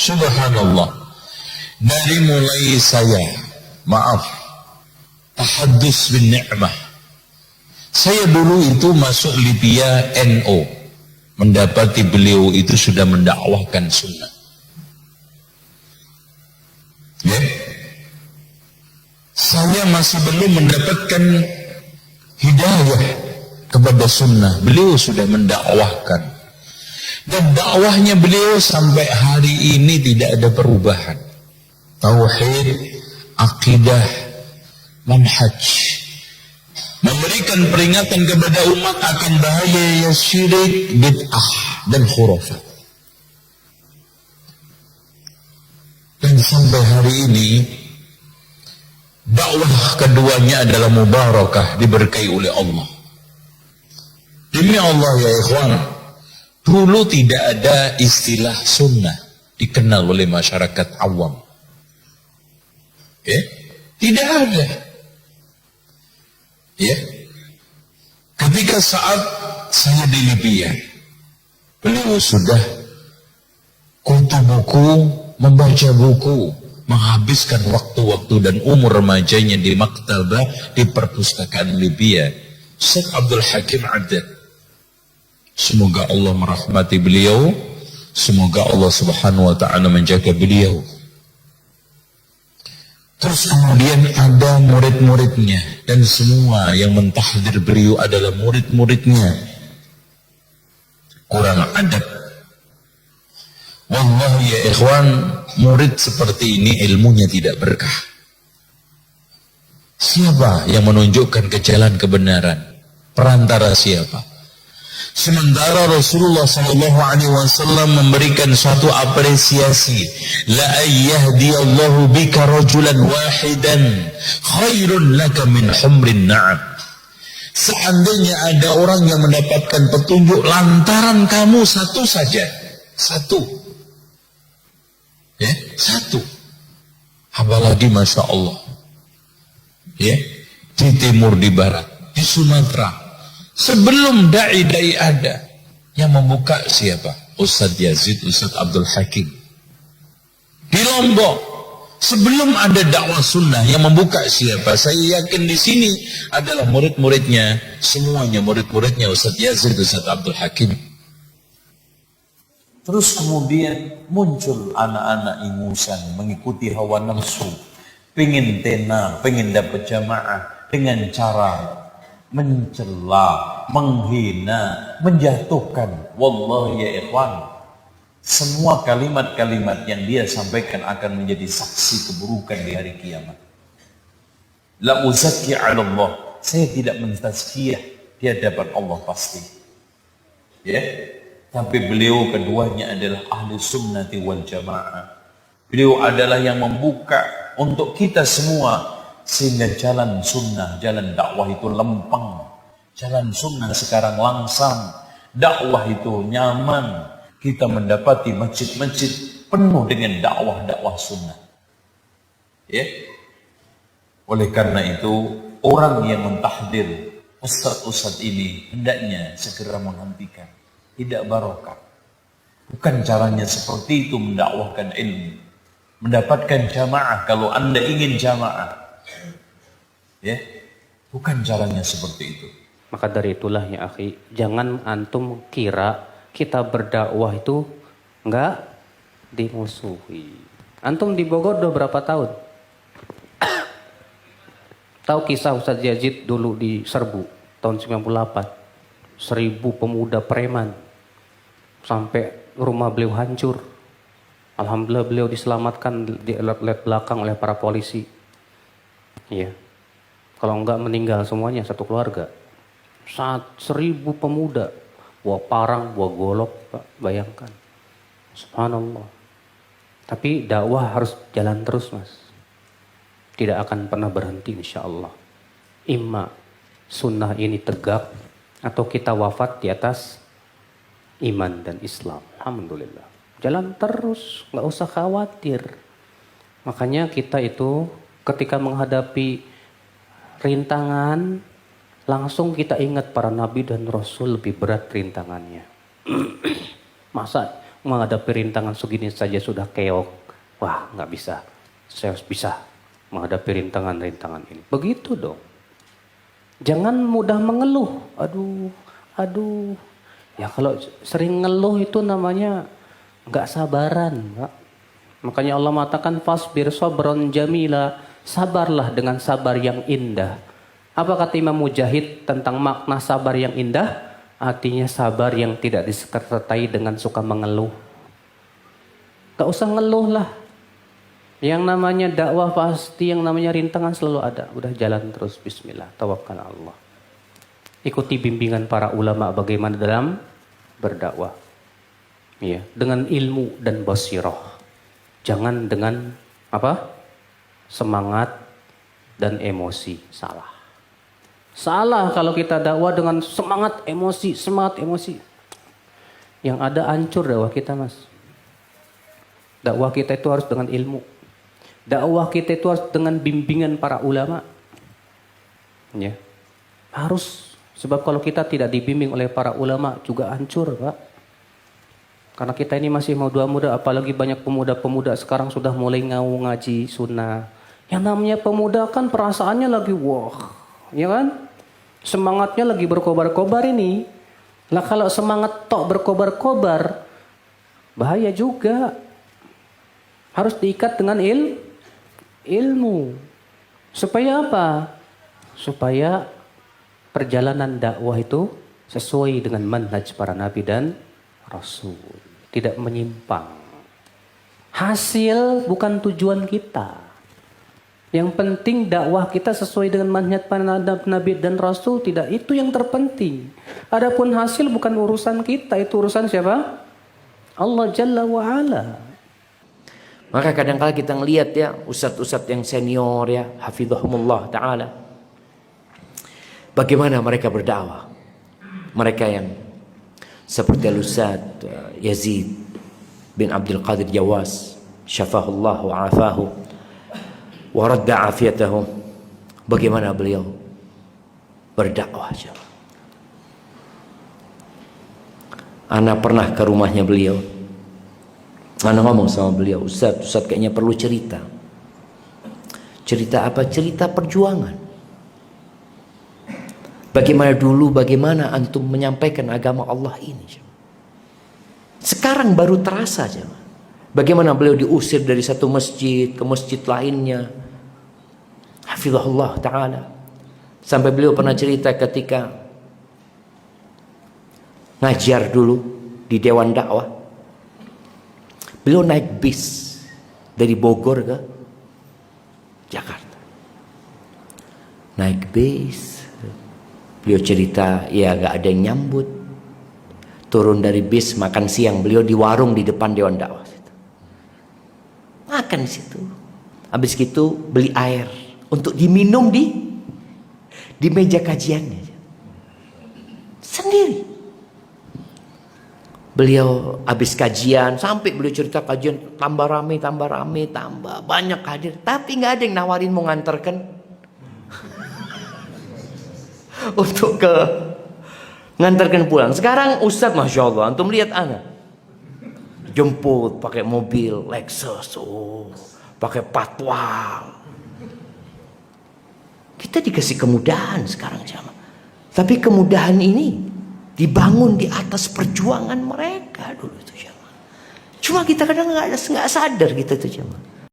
Subhanallah. Dari mulai saya, tahaddus bin ni'mah. Saya dulu itu masuk Libya NO. Mendapati beliau itu sudah mendakwahkan sunnah. Ya. Saya masih belum mendapatkan hidayah kepada sunnah. Beliau sudah mendakwahkan. Dan dakwahnya beliau sampai hari ini tidak ada perubahan. Tauhid, akidah, manhaj. Memberikan peringatan kepada umat akan bahaya syirik, bid'ah, dan khurafat. Dan sampai hari ini dakwah keduanya adalah mubarakah, diberkahi oleh Allah. Demi Allah ya ikhwan, dulu tidak ada istilah sunnah dikenal oleh masyarakat awam. Ya, tidak ada. Ya, ketika saat saya di Libya, beliau sudah kutu buku, membaca buku, menghabiskan waktu-waktu dan umur remajanya di maktabah, di perpustakaan Libya. Syekh Abdul Hakim Addad. Semoga Allah merahmati beliau, semoga Allah Subhanahu wa ta'ala menjaga beliau. Terus kemudian ada murid-muridnya, dan semua yang mentahdir beliau adalah murid-muridnya. Kurang adab. Wallahi ya ikhwan, murid seperti ini ilmunya tidak berkah. Siapa yang menunjukkan ke jalan kebenaran? Perantara siapa? Sementara Rasulullah SAW memberikan suatu apresiasi, la ayyahdiyallahu bika rajulan wahidan khairun laka min humrin na'am. Seandainya ada orang yang mendapatkan petunjuk lantaran kamu satu saja, satu, ya, satu, apalagi masya Allah, ya, di timur, di barat, di Sumatera. Sebelum da'i ada, yang membuka siapa? Ustadz Yazid, Ustadz Abdul Hakim. Di Lombok, sebelum ada dakwah sunnah, yang membuka siapa? Saya yakin di sini adalah murid-muridnya, semuanya murid-muridnya Ustadz Yazid, Ustadz Abdul Hakim. Terus kemudian muncul anak-anak ingusan mengikuti hawa nafsu, pengen tenar, pengen dapat jamaah dengan cara mencela, menghina, menjatuhkan. Wallahi ya ikhwan, semua kalimat-kalimat yang dia sampaikan akan menjadi saksi keburukan di hari kiamat. La uzakki 'ala Allah, saya tidak mentazkiyah di hadapan Allah pasti. Ya, tapi beliau keduanya adalah ahli sunnati wal jamaah. Beliau adalah yang membuka untuk kita semua, sehingga jalan sunnah, jalan dakwah itu lempeng. Jalan sunnah sekarang langsam, dakwah itu nyaman. Kita mendapati masjid-masjid penuh dengan dakwah-dakwah sunnah. Ya. Oleh karena itu, orang yang mentahdir ustadz-ustadz ini hendaknya segera menghentikan. Tidak barokah. Bukan caranya seperti itu mendakwahkan ilmu. Mendapatkan jamaah, kalau Anda ingin jamaah, ya, bukan caranya seperti itu. Maka dari itulah ya akhi, jangan antum kira kita berdakwah itu enggak dimusuhi. Antum di Bogor udah berapa tahun? Tahu kisah Ustadz Yazid dulu di Serbu tahun 98? 1000 pemuda preman sampai rumah beliau hancur. Alhamdulillah beliau diselamatkan di alat belakang oleh para polisi. Iya. Kalau enggak meninggal semuanya satu keluarga. 1000 pemuda, bawa parang, bawa golok, Pak, bayangkan. Subhanallah. Tapi dakwah harus jalan terus, Mas. Tidak akan pernah berhenti insya Allah. Imma sunnah ini tegak, atau kita wafat di atas iman dan Islam. Alhamdulillah. Jalan terus, nggak usah khawatir. Makanya kita itu ketika menghadapi rintangan, langsung kita ingat para nabi dan rasul lebih berat rintangannya. Masa menghadapi rintangan segini saja sudah keok. Wah, nggak bisa. Saya harus bisa menghadapi rintangan-rintangan ini. Begitu dong. Jangan mudah mengeluh. Aduh. Ya kalau sering ngeluh itu namanya nggak sabaran, Pak. Makanya Allah mengatakan fasbir sabron jamila, sabarlah dengan sabar yang indah. Apa kata Imam Mujahid tentang makna sabar yang indah? Artinya sabar yang tidak disertai dengan suka mengeluh. Gak usah ngeluh lah. Yang namanya dakwah pasti, yang namanya rintangan selalu ada. Udah jalan terus, bismillah, tawakkal Allah. Ikuti bimbingan para ulama bagaimana dalam berdakwah. Iya, dengan ilmu dan basirah. Jangan dengan apa? Semangat dan emosi. Salah kalau kita dakwah dengan semangat emosi. Yang ada hancur dakwah kita, Mas. Dakwah kita itu harus dengan ilmu. Dakwah kita itu harus dengan bimbingan para ulama. Ya. Harus. Sebab kalau kita tidak dibimbing oleh para ulama juga hancur, Pak. Karena kita ini masih muda-muda, apalagi banyak pemuda-pemuda sekarang sudah mulai ngaji sunnah. Yang namanya pemuda kan perasaannya lagi wah, ya kan? Semangatnya lagi berkobar-kobar ini. Lah kalau semangat tok berkobar-kobar, bahaya juga. Harus diikat dengan ilmu. Supaya apa? Supaya perjalanan dakwah itu sesuai dengan manhaj para nabi dan rasul. Tidak menyimpang. Hasil bukan tujuan kita. Yang penting dakwah kita sesuai dengan manhaj para nabi dan rasul, tidak itu yang terpenting. Adapun hasil bukan urusan kita, itu urusan siapa? Allah Jalla wa Ala. Maka kadang-kala kita ngelihat ya ustadz-ustadz yang senior ya, hafizahumullah ta'ala, bagaimana mereka berdakwah. Mereka yang seperti Al-Ustadz Yazid bin Abdul Qadir Jawas, syafahullah wa afahu wa radda afiyatahu. Bagaimana beliau berdakwah. Ana pernah ke rumahnya beliau. Ana ngomong sama beliau, Ustadz kayaknya perlu cerita. Cerita apa? Cerita perjuangan. Bagaimana antum menyampaikan agama Allah ini. Sekarang baru terasa. Bagaimana beliau diusir dari satu masjid ke masjid lainnya. Hafizahullah ta'ala. Sampai beliau pernah cerita ketika ngajar dulu di Dewan Dakwah. Beliau naik bis dari Bogor ke Jakarta. Naik bis. Beliau cerita, ya gak ada yang nyambut. Turun dari bis, makan siang. Beliau di warung di depan Dewan Dakwah. Makan di situ. Habis itu beli air untuk diminum di meja kajiannya. Sendiri. Beliau habis kajian, sampai beliau cerita kajian tambah rame, tambah banyak hadir. Tapi gak ada yang nawarin mau nganterkan untuk ngantarkan pulang. Sekarang Ustadz, Masya Allah, antum lihat anak jemput pakai mobil Lexus, pakai patwal. Kita dikasih kemudahan sekarang jamaah. Tapi kemudahan ini dibangun di atas perjuangan mereka dulu itu jamaah. Cuma kita kadang nggak sadar gitu tuh jamaah.